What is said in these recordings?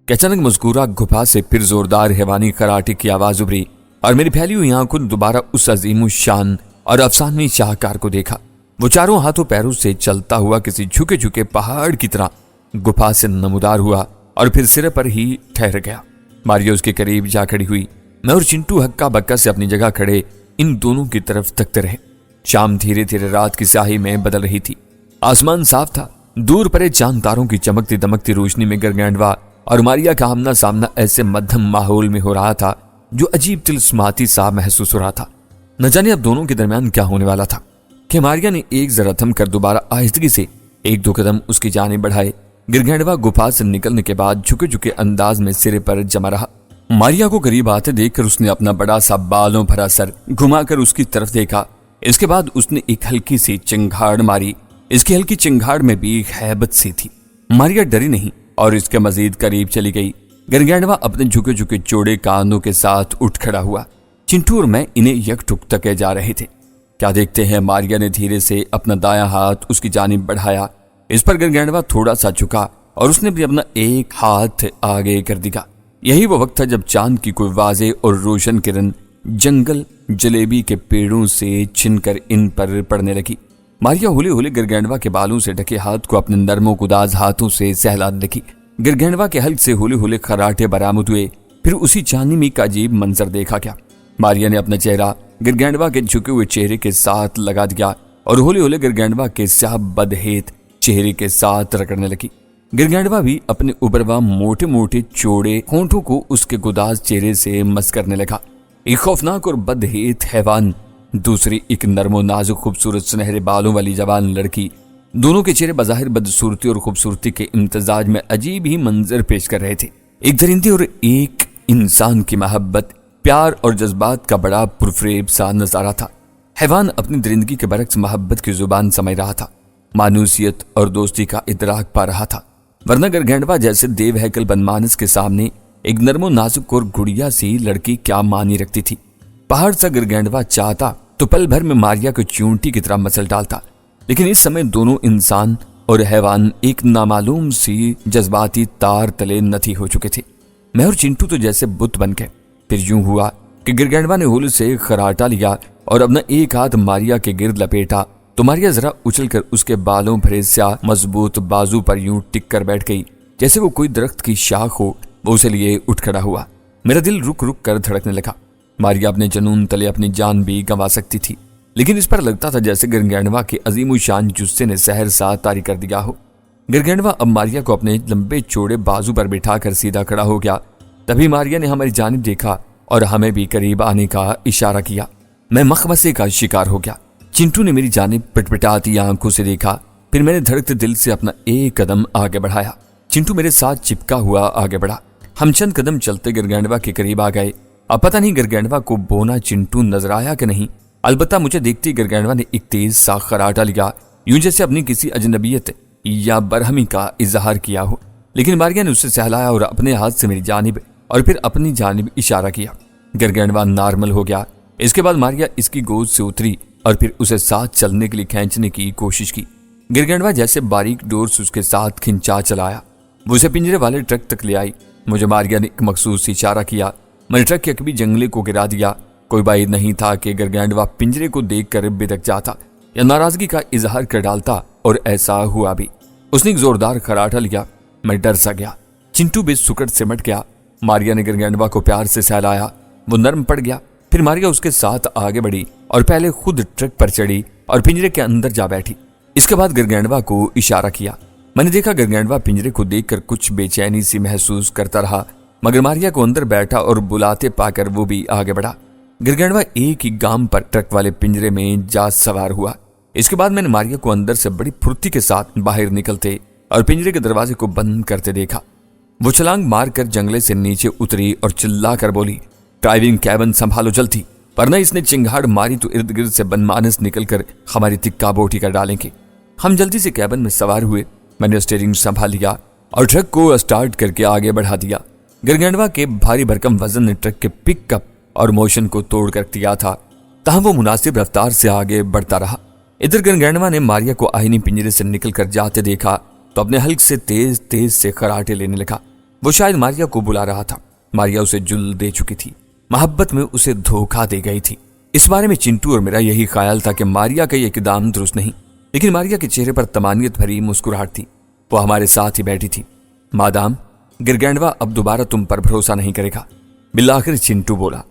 कि अचानक मज़कूरा गुफा से फिर जोरदार हैवानी खराटे की आवाज उभरी और मेरी फैली हुई आंखों ने दोबारा उस अजीम शान और अफसानवी शाहकार को देखा। वो चारों हाथों पैरों से चलता हुआ किसी झुके झुके पहाड़ की तरह गुफा से नमूदार हुआ और फिर सिरे पर ही ठहर गया। मारिया उसके करीब जा खड़ी हुई। मैं और चिंटू हक्का बक्का से अपनी जगह खड़े इन दोनों की तरफ तकते रहे। शाम धीरे धीरे रात की स्याही में बदल रही थी। आसमान साफ था। दूर परे चांद तारों की चमकती दमकती रोशनी में गरगैंडवा और मारिया का आमना सामना ऐसे मध्यम माहौल में हो रहा था जो अजीब तिलस्माती सा महसूस हो रहा था। न जाने अब दोनों के दरमियान क्या होने वाला था कि मारिया ने एक जरा थम कर दोबारा आहिस्तगी से एक दो कदम उसकी जानिब बढ़ाए। गिरगैंडवा गुफा से निकलने के बाद झुके झुके अंदाज में सिरे पर जमा रहा। मारिया को करीब आते देखकर उसने अपना बड़ा सा बालों भरा सर घुमाकर उसकी तरफ देखा। इसके बाद उसने एक हल्की सी चिंगाड़ मारी। इसकी हल्की चिंगाड़ में भी हैबत सी थी। मारिया डरी नहीं और इसके मजीद करीब चली गई। गिरगैंडवा अपने झुके झुके चौड़े कानों के साथ उठ खड़ा हुआ। चिंटू और मैं इन्हें यकटुक तके जा रहे थे। क्या देखते हैं, मारिया ने धीरे से अपना दायां हाथ उसकी जानिब बढ़ाया। इस पर गिरगैंडवा थोड़ा सा झुका और उसने भी अपना एक हाथ आगे कर दिया। यही वो वक्त था जब चांद की कोई वाज़े और रोशन किरण जंगल जलेबी के पेड़ों से छिनकर इन पर पड़ने लगी। मारिया होले होले गिरगैंडवा के बालों से ढके हाथ को अपने नरमो गुदाज हाथों से सहलाने लगी। गिरगैंडवा के हल्क से होले होले खराटे बरामद हुए। फिर उसी चांदनी का अजीब मंजर देखा गया। मारिया ने अपना चेहरा गिरगैंडवा के झुके हुए चेहरे के साथ लगा दिया और होले होले गिरगैंडवा के स्याह बदहेत चेहरे के साथ रगड़ने लगी। गिरगैंडवा भी अपने उबरवा मोटे मोटे चौड़े होंठों को उसके गुदाज चेहरे से मस करने लगा। एक खौफनाक और बदहेत हैवान, दूसरी एक नरमो नाजुक खूबसूरत सुनहरे बालों वाली जवान लड़की, दोनों के चेहरे बज़ाहिर बदसूरती और खूबसूरती के इम्तजाज में अजीब ही मंजर पेश कर रहे थे। एक दरिंदे और एक इंसान की मोहब्बत, प्यार और जज्बात का बड़ा पुरफरेब सा नजारा था। हैवान अपनी दरिंदगी के बरक्स मोहब्बत की जुबान समझ रहा था, मानूसियत और दोस्ती का इदराक पा रहा था। वरना गिरगैंडवा जैसे देव हैकल बनमानस के सामने एक नरमो नाजुक और गुड़िया सी लड़की क्या मानी रखती थी। पहाड़ सा गिरगैंडवा चाहता तो पल भर में मारिया को चूंटी की तरह मसल डालता, लेकिन इस समय दोनों इंसान और हैवान एक नामालूम सी जज्बाती तार तले नथी हो चुके थे। मैं और चिंटू तो जैसे बुत बन गए। फिर यूं हुआ कि गिरगैंडवा ने होल से खराटा लिया और अपना एक हाथ मारिया के गिर्द लपेटा तो मारिया जरा उछलकर उसके बालों भरे स्याह मजबूत बाजू पर यूं टिक कर बैठ गई जैसे वो कोई दरख्त की शाख हो। वो उसे लिए उठ खड़ा हुआ। मेरा दिल रुक रुक कर धड़कने लगा। मारिया अपने जुनून तले अपनी जान भी गंवा सकती थी, लेकिन इस पर लगता था जैसे गिरगैंडवा के अजीम शान जुस्से ने सहर सा तारी कर दिया हो। गिरगैंडवा अब मारिया को अपने लंबे चौड़े बाजू पर बिठाकर सीधा खड़ा हो गया। तभी मारिया ने हमारी जानिब देखा और हमें भी करीब आने का इशारा किया। मैं मखमसे का शिकार हो गया। चिंटू ने मेरी जानिब पिटपिटाती आंखों से देखा। फिर मैंने धड़कते दिल से अपना एक कदम आगे बढ़ाया। चिंटू मेरे साथ चिपका हुआ आगे बढ़ा। हम चंद कदम चलते गिरगैंडवा के करीब आ गए। अब पता नहीं गिरगैंडवा को बोना चिंटू नजर आया कि नहीं। अलबत्ता मुझे देखते गिरगैंडवा ने एक तेज सा खराटा लिया, यूं जैसे अपनी किसी अजनबियत या बरहमी का इजहार किया हो। लेकिन मारिया ने उससे सहलाया और अपने हाथ से मेरी जानिब और फिर अपनी जानिब इशारा किया। गिरगैंडवा नॉर्मल हो गया। इसके बाद मारिया इसकी गोद से उतरी और फिर उसे साथ चलने के लिए खींचने की कोशिश की। गिरगैंडवा जैसे बारीक डोर से उसके साथ खिंचा चलाया। वो उसे पिंजरे वाले ट्रक तक ले आई। मुझे मारिया ने एक मखसूस इशारा किया। मैंने ट्रक के कभी जंगले को गिरा दिया। कोई बात नहीं था कि गिरगैंडवा पिंजरे को देखकर बिदक जाता या नाराजगी का इजहार कर डालता, और ऐसा हुआ भी। उसने एक जोरदार खराटा लिया। मैं डर सा गया। चिंटू भी सुकड़ सिमट गया। मारिया ने गिरगैंडवा को प्यार से सहलाया। वो नर्म पड़ गया। फिर मारिया उसके साथ आगे बढ़ी और पहले खुद ट्रक पर चढ़ी और पिंजरे के अंदर जा बैठी। इसके बाद गिरगैंडवा को इशारा किया। मैंने देखा गिरगैंडवा पिंजरे को देखकर कुछ बेचैनी सी महसूस करता रहा, मगर मारिया को अंदर बैठा और बुलाते पाकर वो भी आगे बढ़ा। गिरगैंडवा एक ही गांव पर ट्रक वाले पिंजरे में जा सवार हुआ। इसके बाद मैंने मारिया को अंदर से बड़ी फुर्ती के साथ बाहर निकलते और पिंजरे के दरवाजे को बंद करते देखा। वो छलांग मारकर जंगले से नीचे उतरी और चिल्ला कर बोली, ड्राइविंग कैबिन संभालो जल्दी, वरना इसने चिंगाड़ मारी तो इर्द गिर्द से बनमानस निकलकर हमारी तिक्का बोटी कर डालेंगे। हम जल्दी से कैबिन में सवार हुए। मैंने स्टीयरिंग संभाल लिया और ट्रक को स्टार्ट करके आगे बढ़ा दिया। गिरगैंडवा के भारी भरकम वजन ने ट्रक के पिकअप और मोशन को तोड़ कर दिया था, तहाँ वो मुनासिब रफ्तार से आगे बढ़ता रहा। इधर गिरगैंडवा ने मारिया को आईनी पिंजरे से निकल कर जाते देखा तो अपने हल्क से तेज तेज से खराटे लेने लगा। वो शायद मारिया को बुला रहा था। मारिया उसे जुल दे चुकी थी, मोहब्बत में उसे धोखा दे गई थी। इस बारे में चिंटू और मेरा यही ख्याल था कि मारिया का ये इकदाम दुरुस्त नहीं, लेकिन मारिया के चेहरे पर तमानियत भरी मुस्कुराहट थी। वो हमारे साथ ही बैठी थी। मादाम, गिरगैंडवा अब दोबारा तुम पर भरोसा नहीं करेगा, बिलाखिर चिंटू बोला।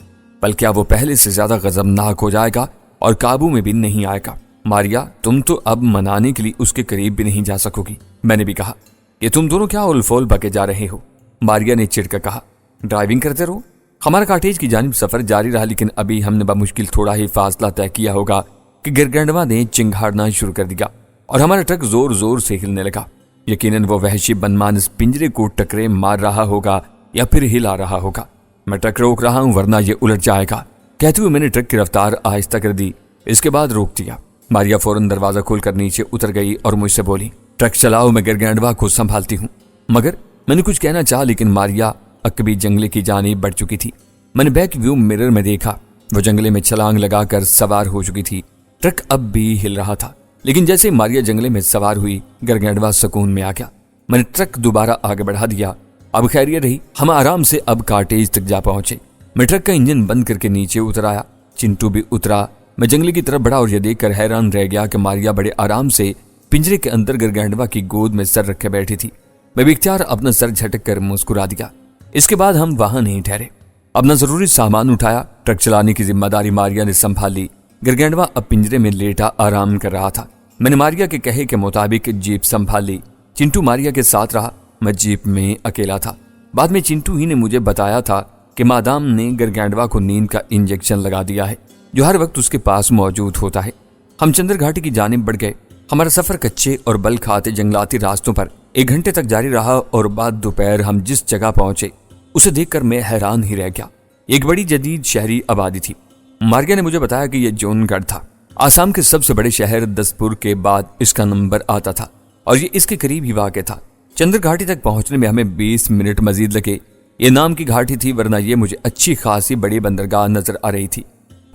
बल्कि अब वो पहले से ज्यादा गजबनाक हो जाएगा और काबू में भी नहीं आएगा। मारिया, तुम तो अब मनाने के लिए उसके करीब भी नहीं जा सकोगी। मैंने भी कहा, ये तुम दोनों क्या उलफोल बके जा रहे हो? मारिया ने चिढ़कर कहा, ड्राइविंग करते रहो। हमारा कॉटेज की जानिब सफर जारी रहा, लेकिन अभी हमने बमुश्किल थोड़ा ही फासला तय किया होगा कि गिरगैंडवा ने चिंगाड़ना शुरू कर दिया और हमारा ट्रक जोर जोर से हिलने लगा। यकीनन वो वहशी बनमानस पिंजरे को टकरे मार रहा होगा या फिर हिला रहा होगा। मैं ट्रक रोक रहा हूं वरना ये उलट जाएगा, कहते हुए मैंने ट्रक की रफ्तार आहिस्ता कर दी। इसके बाद रोक दिया। मारिया फौरन दरवाजा खोलकर नीचे उतर गई और मुझसे बोली, ट्रक चलाओ, मैं गिरगैंडवा को संभालती हूँ। मगर मैंने कुछ कहना चाहा, लेकिन मारिया अकबी जंगले की जानिब बढ़ चुकी थी। मैंने बैक व्यू मिरर में देखा, वो जंगले में छलांग लगाकर सवार हो चुकी थी। ट्रक अब भी हिल रहा था, लेकिन जैसे मारिया जंगले में सवार हुई, गिरगैंडवा सुकून में आ गया। मैंने ट्रक दोबारा आगे बढ़ा दिया। अब खैरियत रही, हम आराम से अब कॉटेज तक जा पहुंचे। मैं ट्रक का इंजन बंद करके नीचे उतर आया। चिंटू भी उतरा। मैं जंगले की तरफ बढ़ा और यह देखकर हैरान रह गया कि मारिया बड़े आराम से पिंजरे के अंदर गिरगैंडवा की गोद में सर रखे बैठी थी। मैं बेख्तियार अपना सर झटक कर मुस्कुरा दिया। इसके बाद हम वहां नहीं ठहरे, अपना जरूरी सामान उठाया। ट्रक चलाने की जिम्मेदारी मारिया ने संभाल ली। गिरगैंडवा अब पिंजरे में लेटा आराम कर रहा था। मैंने मारिया के कहे के मुताबिक जीप संभाल ली। चिंटू मारिया के साथ रहा, मैं जीप में अकेला था। बाद में चिंटू ही ने मुझे बताया था कि मादाम ने गिरगैंडवा को नींद का इंजेक्शन लगा दिया है, जो हर वक्त उसके पास मौजूद होता है। हम चंद्र घाटी की जानिब बढ़ गए। हमारा सफर कच्चे और बल खाते जंगलाती रास्तों पर 1 घंटे तक जारी रहा और बाद दोपहर हम जिस जगह पहुंचे उसे देखकर मैं हैरान ही रह गया। एक बड़ी जदीद शहरी आबादी थी। मारिया ने मुझे बताया कि यह जोनगढ़ था। आसाम के सबसे बड़े शहर दसपुर के बाद इसका नंबर आता था और ये इसके करीब ही वाक़ था। चंद्र घाटी तक पहुंचने में हमें 20 मिनट मजीद लगे। ये नाम की घाटी थी, वरना ये मुझे अच्छी खासी बड़ी बंदरगाह नजर आ रही थी।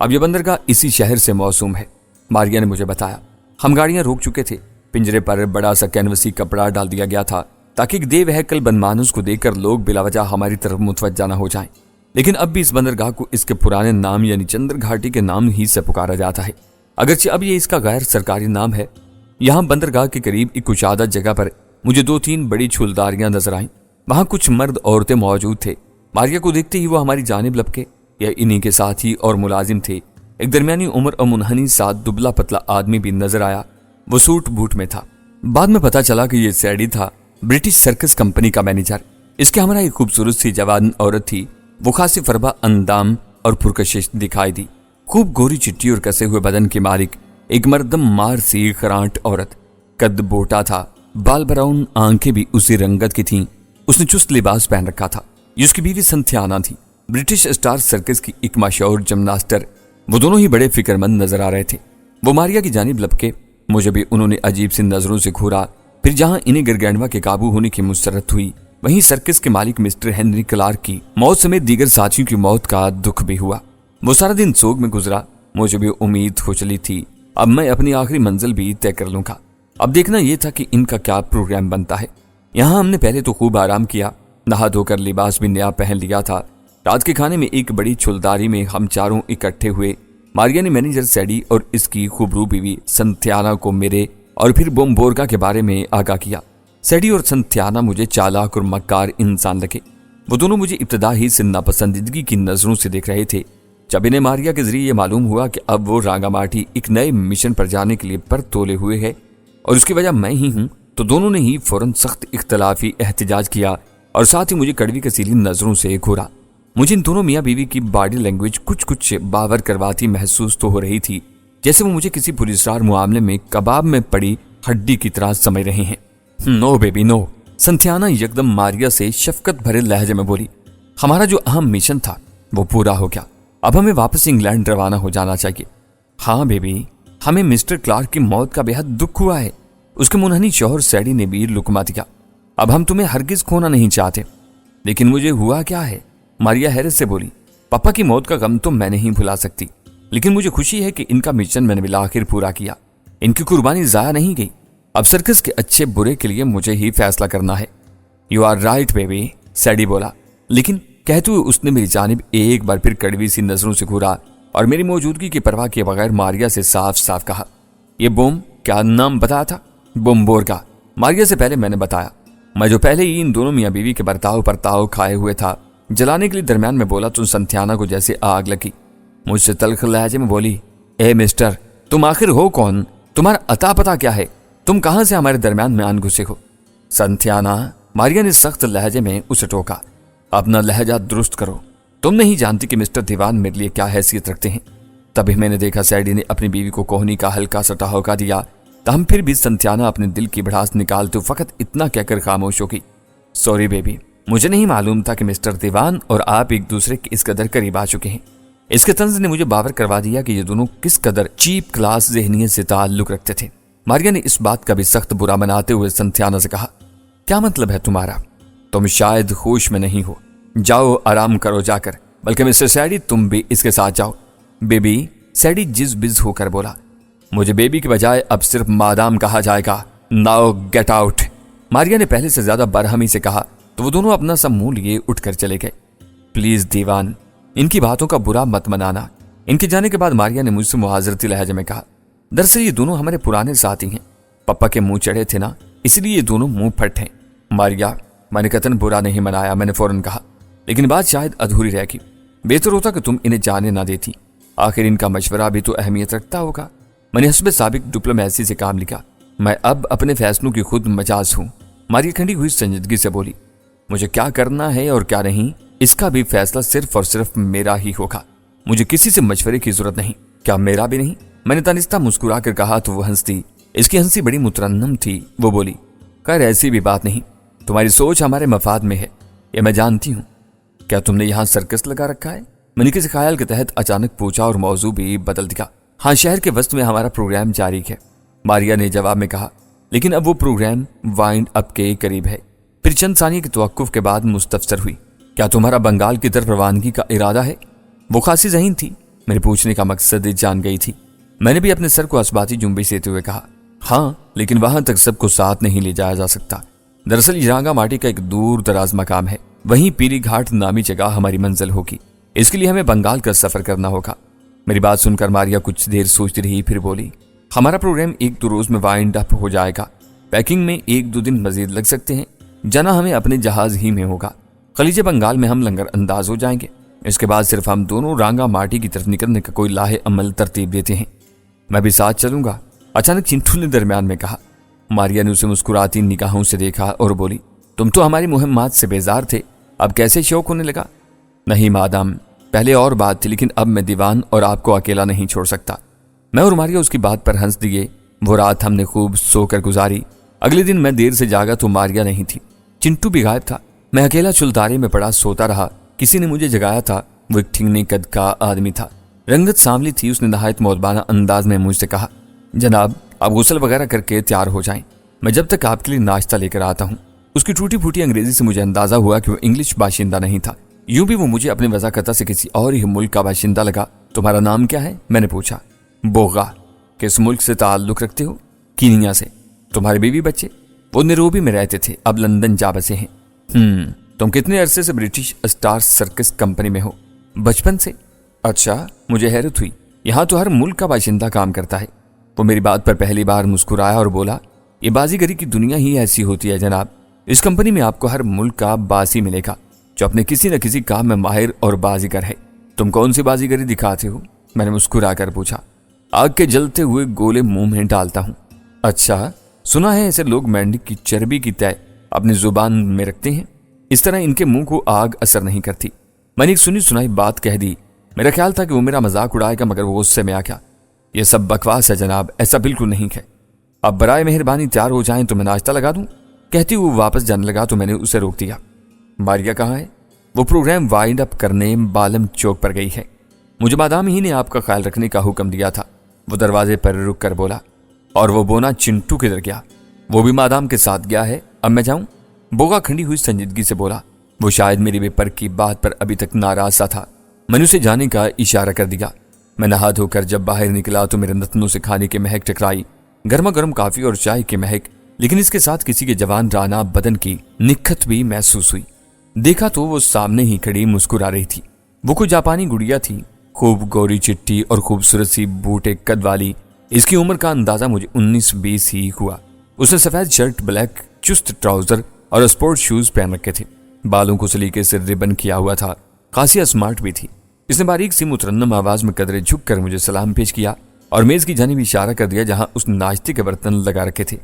अब यह बंदरगाह इसी शहर से मौसूम है, मारिया ने मुझे बताया। हम गाड़ियां रोक चुके थे। पिंजरे पर बड़ा सा कैनवसी कपड़ा डाल दिया गया था ताकि देवहकल बनमानुस को देखकर लोग बिलावजह हमारी तरफ मुतवज्जा न हो जाएं। लेकिन अब भी इस बंदरगाह को इसके पुराने नाम यानी चंद्र घाटी के नाम ही से पुकारा जाता है, अगरचे अब ये इसका गैर सरकारी नाम है। यहाँ बंदरगाह के करीब एक कुशादा जगह पर मुझे 2-3 बड़ी छुलदारियां नजर आईं। वहां कुछ मर्द औरतें मौजूद थे। मारिया को देखते ही वो हमारी जानिब लपके। यह इन्हीं के साथी और मुलाजिम थे। एक दरमियानी उम्र और मुनहनी सा दुबला पतला आदमी भी नजर आया। वो सूट बूट में था। बाद में पता चला कि ये सैडी था, ब्रिटिश सर्कस कंपनी का मैनेजर। इसके हमारा एक खूबसूरत सी जवान औरत थी। वो खासी फरबा अंदाम और पुरकशिश दिखाई दी। खूब गोरी चिट्टी और कसे हुए बदन की मालिक एक मर्दम मार सी खरांट औरत। कद बोटा था, बाल ब्राउन, आंखें भी उसी रंगत की थीं। उसने चुस्त लिबास पहन रखा था। ये उसकी बीवी संथियाना थी, ब्रिटिश स्टार सर्कस की एक मशहूर जिम्नास्टर। वो दोनों ही बड़े फिक्रमंद नजर आ रहे थे। वो मारिया की जानिब लपके। मुझे भी उन्होंने अजीब सी नजरों से घूरा। फिर जहां इन्हें गिरगैंडवा के काबू होने की मुसरत हुई, वहीं सर्कस के मालिक मिस्टर हेनरी क्लार्क की मौत समेत दीगर साथियों की मौत का दुख भी हुआ। वो सारा दिन सोग में गुजरा। मुझे भी उम्मीद हो चली थी अब मैं अपनी आखिरी मंजिल भी तय कर लूंगा। अब देखना यह था कि इनका क्या प्रोग्राम बनता है। यहाँ हमने पहले तो खूब आराम किया, नहा धोकर लिबास भी नया पहन लिया था। रात के खाने में एक बड़ी छुलदारी में हम चारों इकट्ठे हुए। मारिया ने मैनेजर सैडी और इसकी खूबरू बीवी संथियाना को मेरे और फिर बोम्बोर्गा के बारे में आगाह किया। सैडी और संथियाना मुझे चालाक और मक्कार इंसान लगे। वो दोनों मुझे इब्तदा ही से नापसंदीदगी की नजरों से देख रहे थे। जब इन्हें मारिया के जरिए मालूम हुआ कि अब वो रांगामाटी एक नए मिशन पर जाने के लिए पर तोले हुए है और उसकी वजह मैं ही हूं, तो दोनों ने ही फौरन सख्त इख्तलाफी एहतजाज किया और साथ ही मुझे कड़वी कसीली नजरों से घूरा। मुझे इन दोनों मियाँ बीवी की बॉडी लैंग्वेज कुछ बावर करवाती महसूस तो हो रही थी, जैसे वो मुझे किसी पुलिसरार मामले में कबाब में पड़ी हड्डी की तरह समझ रहे हैं। नो बेबी नो, संथियाना यकदम मारिया से शफकत भरे लहजे में बोली। हमारा जो अहम मिशन था वो पूरा हो गया। अब हमें वापस इंग्लैंड रवाना हो जाना चाहिए। हाँ बेबी, हमें मिस्टर क्लार्क की मौत का बेहद दुख हुआ है। उसके मुनहनी शौहर सैडी ने भी लुकमा दिया। अब हम तुम्हें हरगिज खोना नहीं चाहते। लेकिन मुझे हुआ क्या है? मारिया हैरत से बोली। पापा की मौत का गम तो मैं नहीं भुला सकती, लेकिन मुझे खुशी है कि इनका मिशन मैंने बिलाखिर पूरा किया। इनकी कुर्बानी जाया नहीं गई। अब सर्कस के अच्छे बुरे के लिए मुझे ही फैसला करना है। यू आर राइट बेबी, सैडी बोला, लेकिन कहते हुए उसने मेरी जानिब एक बार फिर कड़वी सी नजरों से घूरा और मेरी मौजूदगी की परवाह किए बगैर मारिया से साफ साफ कहा, ये बोम क्या नाम बताया था? बोम्बोर का। मारिया से पहले मैंने बताया। मैं जो पहले ही इन दोनों मियाँ बीवी के बर्ताव परताव खाए हुए था, जलाने के लिए दरमियान में बोला तो संथियाना को जैसे आग लगी। मुझसे तल्ख लहजे में बोली, ए मिस्टर, तुम आखिर हो कौन? तुम्हारा अता पता क्या है? तुम कहां से हमारे दरमियान में आन घुसे हो? संथियाना, मारिया ने सख्त लहजे में उसे टोका, अपना लहजा दुरुस्त करो। तुम नहीं जानती कि मिस्टर दीवान मेरे लिए क्या हैसियत रखते हैं। तभी मैंने देखा सैडी ने अपनी बीवी को कोहनी का हल्का सा ठहाका दिया, तहम फिर भी संथियाना अपने दिल की भड़ास निकालते फकत इतना कहकर खामोश हो गई, सॉरी बेबी, मुझे नहीं मालूम था कि मिस्टर दीवान और आप एक दूसरे के इस कदर करीब आ चुके हैं। इसके तंज ने मुझे बावर करवा दिया कि ये दोनों किस कदर चीप क्लास ज़हनियत से ताल्लुक रखते थे। मारिया ने इस बात का भी सख्त बुरा मनाते हुए संथियाना से कहा, क्या मतलब है तुम्हारा? तुम शायद होश में नहीं हो, जाओ आराम करो जाकर, बल्कि मिस्टर सैडी तुम भी इसके साथ जाओ। बेबी, सैडी जिज बिज होकर बोला, मुझे बेबी के बजाय अब सिर्फ मादाम कहा जाएगा। Now get out. मारिया ने पहले से ज्यादा बरहमी से कहा तो वो दोनों अपना सब मुंह लिए उठकर चले गए। प्लीज दीवान, इनकी बातों का बुरा मत मनाना। इनके जाने के बाद मारिया ने मुझसे मुआजरती लहजे में कहा, दरअसल ये दोनों हमारे पुराने साथी हैं, पप्पा के मुंह चढ़े थे ना, इसलिए ये दोनों मुंह फट हैं। मारिया, मैंने कतन बुरा नहीं मनाया, मैंने फौरन कहा, लेकिन बात शायद अधूरी रह गई। बेहतर होता कि तुम इन्हें जाने ना देती, आखिर इनका मशवरा भी तो अहमियत रखता होगा। मैंने हस्बे साबिक डिप्लोमेसी से काम लिखा, मैं अब अपने फैसलों की खुद मजाज हूं। मारिया खंडी हुई संजीदगी से बोली, मुझे क्या करना है और क्या नहीं, इसका भी फैसला सिर्फ और सिर्फ मेरा ही होगा। मुझे किसी से मशवरे की जरूरत नहीं। क्या मेरा भी नहीं? मैंने तनिस्ता मुस्कुरा कर कहा तो वो हंसती। इसकी हंसी बड़ी मुतरन्नम थी। वो बोली, खैर ऐसी भी बात नहीं, तुम्हारी सोच हमारे मफाद में है, ये मैं जानती हूँ। क्या तुमने यहाँ सर्कस लगा रखा है? मैंने किसी ख्याल के तहत अचानक पूछा और मौजू भी बदल दिया। हाँ, शहर के वस्त में हमारा प्रोग्राम जारी है, मारिया ने जवाब में कहा, लेकिन अब वो प्रोग्राम वाइंड अप के करीब है। फिर चंद सानिये की तवक्कुफ के बाद मुस्तफसर हुई, क्या तुम्हारा बंगाल की तरफ रवानगी का इरादा है? वो खासी ज़हीन थी, मेरे पूछने का मकसद जान गई थी। मैंने भी अपने सर को असबाती जुम्बी सेते हुए कहा, हाँ, लेकिन वहां तक सबको साथ नहीं ले जाया जा सकता। दरअसल यरांगा माटी का एक दूर दराज मकाम है, वहीं पीरी घाट नामी जगह हमारी मंजिल होगी। इसके लिए हमें बंगाल का सफर करना होगा। मेरी बात सुनकर मारिया कुछ देर सोचती रही, फिर बोली, हमारा प्रोग्राम 1-2 रोज में वाइंड अप हो जाएगा। पैकिंग में 1-2 दिन मजीद लग सकते हैं। जाना हमें अपने जहाज ही में होगा। खलीजे बंगाल में हम लंगर अंदाज हो जाएंगे। इसके बाद सिर्फ हम दोनों रांगा माटी की तरफ निकलने का कोई लाहे अमल तरतीब देते हैं। मैं भी साथ चलूंगा, अचानक चिंटू ने दरमियान में कहा। मारिया ने उसे मुस्कुराती निगाहों से देखा और बोली, तुम तो हमारी मुहिम्मात से बेजार थे, अब कैसे शौक होने लगा? नहीं मादाम, पहले और बात थी, लेकिन अब मैं दीवान और आपको अकेला नहीं छोड़ सकता। मैं और मारिया उसकी बात पर हंस दिए। वो रात हमने खूब सोकर गुजारी। अगले दिन मैं देर से जागा तो मारिया नहीं थी, चिंटू भी गायब था। मैं अकेला चुलदारे में पड़ा सोता रहा। किसी ने मुझे जगाया था। वो एक ठीकने कद का आदमी था, रंगत सांवली थी। उसने नहायत मौदबाना अंदाज में मुझसे कहा, जनाब आप गुस्ल वगैरह करके तैयार हो जाएं, मैं जब तक आपके लिए नाश्ता लेकर आता हूँ। उसकी टूटी फूटी अंग्रेजी से मुझे अंदाजा हुआ कि वो इंग्लिश बाशिंदा नहीं था। यूं भी वो मुझे अपने वजाकता से किसी और ही मुल्क का बाशिंदा लगा। तुम्हारा नाम क्या है? मैंने पूछा। बोगा। किस मुल्क से ताल्लुक रखते हो? कीनिया से। तुम्हारे बीवी बच्चे? वो नैरोबी में रहते थे, अब लंदन जा बसे हैं। तुम कितने अरसे से ब्रिटिश स्टार सर्कस कंपनी में हो? बचपन से। अच्छा, मुझे हैरत हुई, यहाँ तो हर मुल्क का बाशिंदा काम करता है। वो मेरी बात पर पहली बार मुस्कुराया और बोला, ये बाजीगरी की दुनिया ही ऐसी होती है जनाब। इस कंपनी में आपको हर मुल्क का बासी मिलेगा जो अपने किसी न किसी काम में माहिर और बाजीगर है। तुम कौन सी बाजीगरी दिखाते हो? मैंने मुस्कुराकर पूछा। आग के जलते हुए गोले मुंह में डालता हूँ। अच्छा, सुना है ऐसे लोग मेंढक की चर्बी की तय अपनी जुबान में रखते हैं, इस तरह इनके मुंह को आग असर नहीं करती। मैंने एक सुनी सुनाई बात कह दी। मेरा ख्याल था कि वो मेरा मजाक उड़ाएगा, मगर वो गुस्से में आ गया। यह सब बकवास है जनाब, ऐसा बिल्कुल नहीं है। अब बराए मेहरबानी तैयार हो जाएं तो मैं नाश्ता लगा दूं। कहती हुई वापस जाने लगा तो मैंने उसे रोक दिया। मारिया कहाँ है? वो प्रोग्राम वाइंड अप करने बालम चौक पर गई है। मुझे मादाम ही ने आपका ख्याल रखने का हुक्म दिया था। वो दरवाजे पर रुक कर बोला। और वो बोना चिंटू किधर गया? वो भी मादाम के साथ गया है। अब मैं जाऊं? बोगा खंडी हुई संजीदगी से बोला। वो शायद मेरी बेपर की बात पर अभी तक नाराज सा था। मैंने उसे जाने का इशारा कर दिया। मैं नहा धोकर जब बाहर निकला तो मेरे नतनों से खाने की महक टकराई, गर्मा गर्म काफी और चाय की महक, लेकिन इसके साथ किसी के जवान राना बदन की निखत भी महसूस हुई। देखा तो वो सामने ही खड़ी मुस्कुरा रही थी। वो कोई जापानी गुड़िया थी, खूब गोरी चिट्टी और खूबसूरत सी बूटे कद वाली। इसकी उम्र का अंदाजा मुझे 19-20 ही हुआ। उसने सफेद शर्ट, ब्लैक चुस्त ट्राउजर और स्पोर्ट शूज पहन रखे थे। बालों को सलीके से रिबन किया हुआ था, खासी स्मार्ट भी थी। इसने बारीक सी मुतरन्नम आवाज में कदरे झुककर मुझे सलाम पेश किया और मेज की जानिब इशारा कर दिया जहां उसने नाश्ते के बर्तन लगा रखे थे।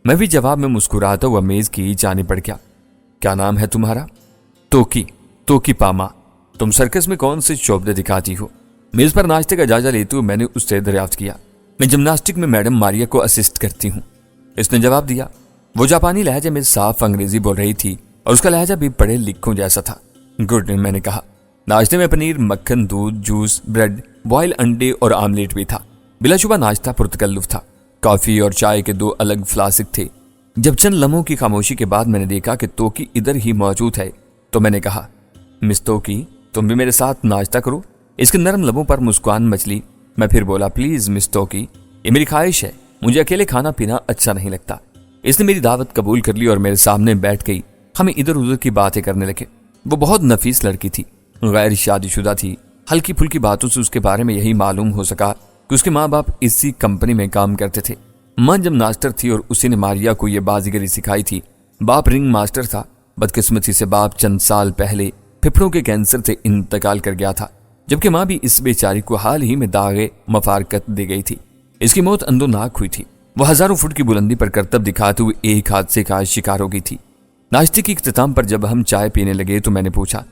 मैं भी जवाब में मुस्कुराता हुआ मेज की जानिब बढ़ गया। क्या नाम है तुम्हारा? तोकी पामा। तुम सर्कस में कौन से शोबदे दिखाती हो? मेज पर नाश्ते का जायजा लेते हुए मैंने उससे दरियाफ्त किया। मैं जिम्नास्टिक में मैडम मारिया को असिस्ट करती हूँ, इसने जवाब दिया। वो जापानी लहजे में साफ अंग्रेजी बोल रही थी और उसका लहजा भी पढ़े लिखों जैसा था। गुड, मैंने कहा। नाश्ते में पनीर, मक्खन, दूध, जूस, ब्रेड, बॉयल अंडे और आमलेट भी था। बिलाशुबा नाश्ता पुरतकल्लुफ था। कॉफी और चाय के 2 अलग फ्लास्क थे। जब चंद लम्हों की खामोशी के बाद मैंने देखा कि तोकी इधर ही मौजूद है तो मैंने कहा, मिस तोकी, तुम भी मेरे साथ नाश्ता करो। इसके नरम लबों पर मुस्कान मचली। मैं फिर बोला, प्लीज मिस तोकी, ये मेरी ख्वाहिश है, मुझे अकेले खाना पीना अच्छा नहीं लगता। इसने मेरी दावत कबूल कर ली और मेरे सामने बैठ गई। हमें इधर उधर की बातें करने लगे। वो बहुत नफीस लड़की थी, गैर शादीशुदा थी। हल्की फुल्की बातों से उसके बारे में यही मालूम हो सका कि उसके माँ बाप इसी कंपनी में काम करते थे। माँ जब मास्टर थी और उसी ने मारिया को यह बाजीगरी सिखाई थी। बाप रिंग मास्टर था। बदकिस्मती से बाप चंद साल पहले फेफड़ों के कैंसर से इंतकाल कर गया था, जबकि माँ भी इस बेचारी को हाल ही में दागे मफारकत दी गई थी। इसकी मौत अंदोनाक हुई थी। वह हजारों फुट की बुलंदी पर करतब दिखाते हुए एक हादसे का शिकार हो गई थी। नाश्ते की इख्तिताम पर जब हम चाय पीने लगे तो मैंने पूछा,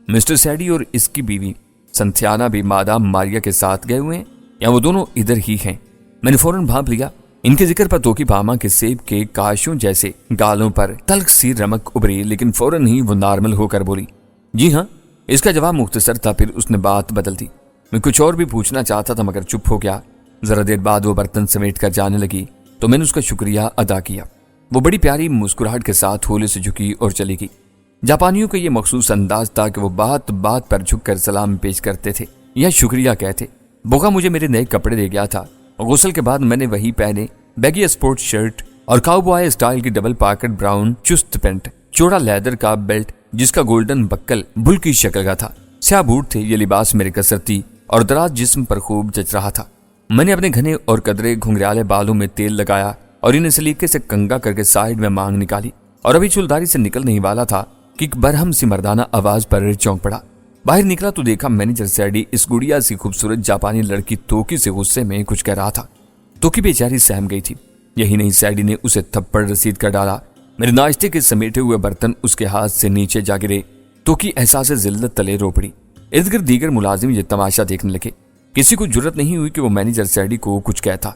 मिस्टर सैडी और इसकी बीवी संथियाना भी मादाम मारिया के साथ गए हुए हैं या वो दोनों इधर ही हैं? मैंने फौरन भांप लिया। इनके जिक्र पर तोकी पामा के सेब के काशों जैसे गालों पर तल्ख सी रमक उभरी, लेकिन फौरन ही वो नॉर्मल होकर बोली, जी हाँ। इसका जवाब मुख्तसर था। फिर उसने बात बदल दी। मैं कुछ और भी पूछना चाहता था मगर चुप हो गया। जरा देर बाद वो बर्तन समेट कर जाने लगी तो मैंने उसका शुक्रिया अदा किया। वो बड़ी प्यारी मुस्कुराहट के साथ होले से झुकी और चली गई। जापानियों का ये मखसूस अंदाज था कि वो बात बात पर झुककर सलाम पेश करते थे या शुक्रिया कहते। बोका मुझे मेरे नए कपड़े दे गया था। गुस्ल के बाद मैंने वही पहने, बैगी स्पोर्ट शर्ट और काउबॉय स्टाइल की डबल पॉकेट ब्राउन चुस्त पैंट, चौड़ा लेदर का बेल्ट जिसका गोल्डन बक्कल बुल की शक्ल का था, स्याह बूट थे। ये लिबास मेरे कसरती और दराज जिस्म पर खूब जच रहा था। मैंने अपने घने और कदरे घुंघराले बालों में तेल लगाया और इन्हें सलीके से कंगा करके साइड में मांग निकाली और अभी चुलदारी से निकल नहीं वाला था कि एक बरहम सी मर्दाना आवाज पर चौंक पड़ा। बाहर निकला तो देखा मैनेजर सैडी इस गुड़िया सी खूबसूरत जापानी लड़की तोकी से गुस्से में कुछ कह रहा था। तोकी बेचारी सहम गई थी। यही नहीं, सैडी ने उसे थप्पड़ रसीद कर डाला। मेरे नाश्ते के समेटे हुए बर्तन उसके हाथ से नीचे जा गिरे। तोकी एहसास जिल्लत तले रो पड़ी। इर्द गिर्द दीगर मुलाजिम ये तमाशा देखने लगे। किसी को जुर्रत नहीं हुई कि वो मैनेजर सैडी को कुछ कहता।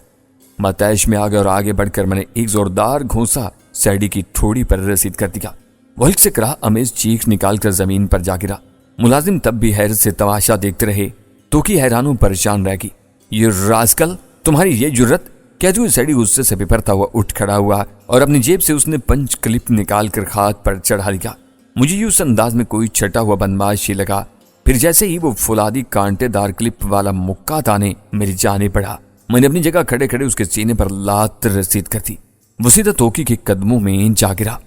मतैश में आ गया और आगे बढ़कर मैंने एक जोरदार घूंसा सैडी की ठोड़ी पर रसीद कर दिया। वही से कराह अमेज चीख निकालकर जमीन पर जा गिरा। मुलाजिम तब भी हैरत से तमाशा देखते रहे। तोकी हैरानों परेशान रह गई। ये रास्कल, तुम्हारी ये जुर्रत! कहते हुए सैडी गुस्से से बिफरता हुआ उठ खड़ा हुआ और अपनी जेब से उसने पंच क्लिप निकाल कर खाक पर चढ़ा लिया। मुझे यूं उस अंदाज में कोई छटा हुआ बदमाश ही लगा। फिर जैसे ही वो फुलादी कांटेदार क्लिप वाला मुक्का ताने मेरी जाने पड़ा, मैंने अपनी जगह खड़े खड़े उसके सीने पर लात रसीद कर दी। वो सीधा तोकी के कदमों में जा गिरा।